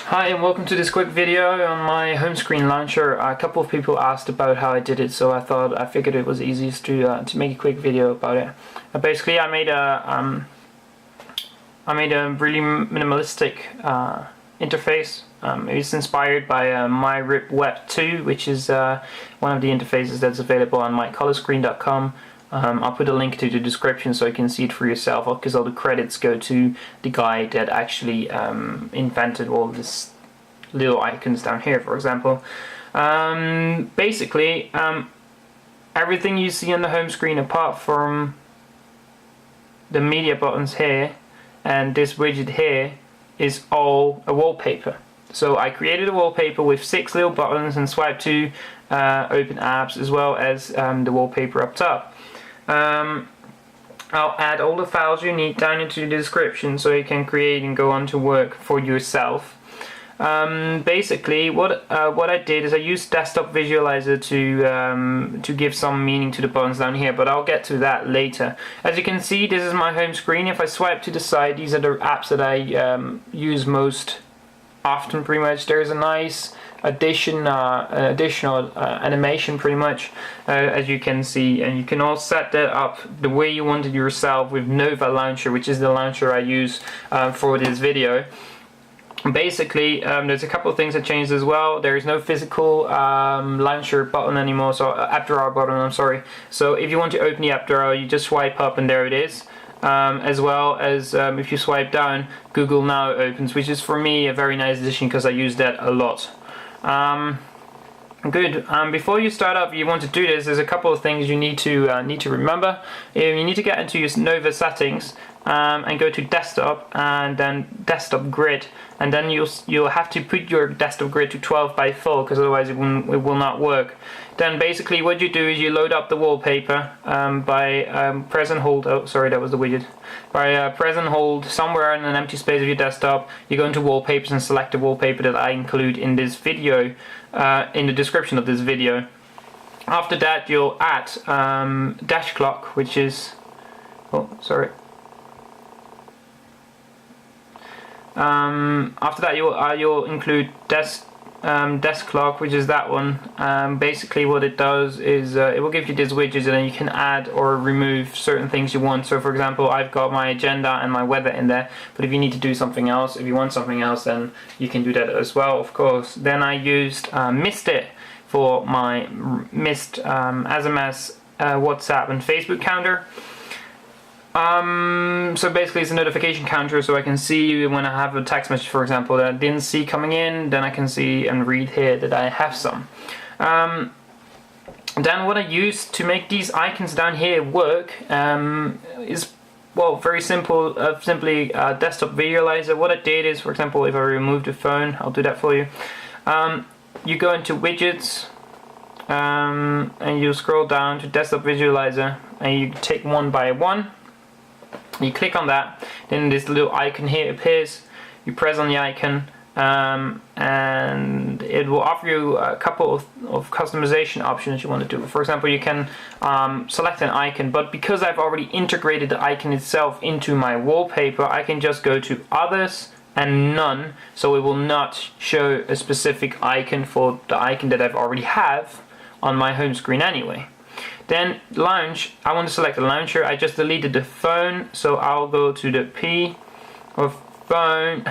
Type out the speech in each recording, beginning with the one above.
Hi and welcome to this quick video on my home screen launcher. A couple of people asked about how I did it, so I figured it was easiest to make a quick video about it. Basically, I made a really minimalistic interface. It's inspired by MyRipWeb 2, which is one of the interfaces that's available on mycolorscreen.com. I'll put a link to the description so you can see it for yourself, because all the credits go to the guy that actually invented all these little icons down here, for example. Basically, everything you see on the home screen apart from the media buttons here and this widget here is all a wallpaper. So I created a wallpaper with 6 little buttons and swipe to open apps, as well as the wallpaper up top. I'll add all the files you need down into the description so you can create and go on to work for yourself. Basically, what I did is I used Desktop Visualiser to give some meaning to the buttons down here, but I'll get to that later. As you can see, this is my home screen. If I swipe to the side, these are the apps that I use most often, pretty much. There's a nice additional animation, pretty much, as you can see, and you can all set that up the way you want it yourself with Nova Launcher, which is the launcher I use for this video. Basically, there's a couple of things that changed as well. There is no physical launcher button anymore, so app drawer button, I'm sorry. So if you want to open the app drawer, you just swipe up and there it is. As well as if you swipe down, Google Now opens, which is for me a very nice addition because I use that a lot. Good. Before you start up, you want to do this, there's a couple of things you need to remember. You need to get into your Nova settings and go to desktop and then desktop grid, and then you'll have to put your desktop grid to 12 by 4 because otherwise it will not work. Then basically what you do is you load up the wallpaper by press and hold. Oh, sorry, that was the widget. By press and hold somewhere in an empty space of your desktop. You go into wallpapers and select the wallpaper that I include in this video, in the description of this video. After that, you'll add DashClock, which is, oh, sorry. After that, you'll include DashClock, which is that one. Basically what it does is it will give you these widgets, and then you can add or remove certain things you want. So for example, I've got my agenda and my weather in there, but if you need to do something else, if you want something else, then you can do that as well, of course. Then I used Missedit for my missed SMS, WhatsApp and Facebook counter. So basically it's a notification counter, so I can see when I have a text message, for example, that I didn't see coming in, then I can see and read here that I have some. Then what I use to make these icons down here work is, well, very simple. Simply Desktop Visualiser. What I did is, for example, if I remove the phone, I'll do that for you. You go into Widgets, and you scroll down to Desktop Visualiser, and you take one by one. You click on that, then this little icon here appears. You press on the icon, and it will offer you a couple of customization options you want to do. For example, you can select an icon, but because I've already integrated the icon itself into my wallpaper, I can just go to Others and None, so it will not show a specific icon for the icon that I've already have on my home screen anyway. Then launch, I want to select the launcher. I just deleted the phone, so I'll go to the P of phone.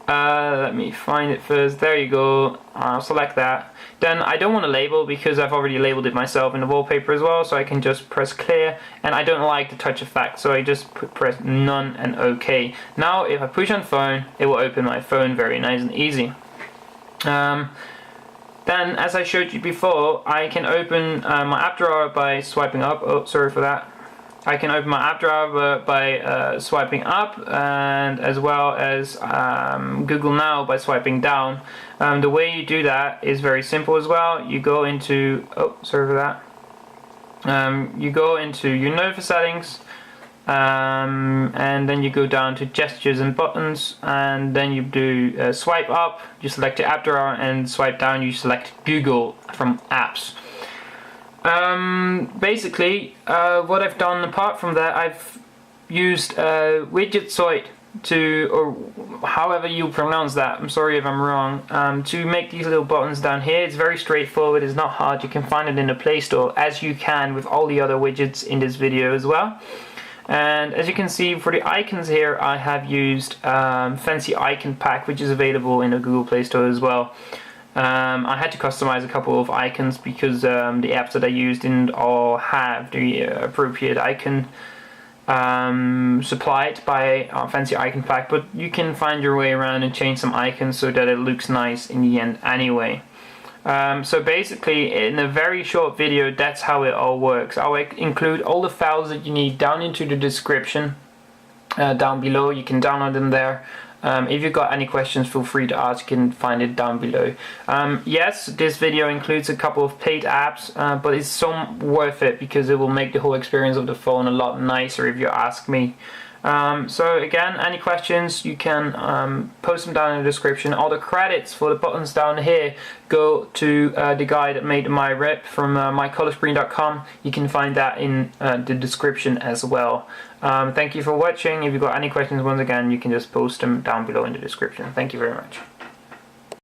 Let me find it first. There you go. I'll select that. Then I don't want to label because I've already labeled it myself in the wallpaper as well, so I can just press clear, and I don't like the touch effect, so I just press none and OK. Now if I push on phone, it will open my phone very nice and easy. Then, as I showed you before, I can open my app drawer by swiping up. Oh, sorry for that. I can open my app drawer by swiping up, and as well as Google Now by swiping down. The way you do that is very simple as well. You go into, oh, sorry for that. You go into your Nova settings, and then you go down to gestures and buttons, and then you do swipe up, you select the app drawer, and swipe down, you select Google from apps. Basically what I've done apart from that, I've used Widgetsoid or however you pronounce that, I'm sorry if I'm wrong, to make these little buttons down here. It's very straightforward, it's not hard. You can find it in the Play Store, as you can with all the other widgets in this video as well. And as you can see, for the icons here, I have used Fancy Icon Pack, which is available in the Google Play Store as well. I had to customize a couple of icons because the apps that I used didn't all have the appropriate icon supplied by Fancy Icon Pack, but you can find your way around and change some icons so that it looks nice in the end anyway. So basically, in a very short video, that's how it all works. I'll include all the files that you need down into the description down below. You can download them there. If you've got any questions, feel free to ask. You can find it down below. Yes, this video includes a couple of paid apps, but it's so worth it because it will make the whole experience of the phone a lot nicer if you ask me. So again, any questions, you can post them down in the description. All the credits for the buttons down here go to the guy that made my rip from mycolorscreen.com. You can find that in the description as well. Thank you for watching. If you've got any questions, once again, you can just post them down below in the description. Thank you very much.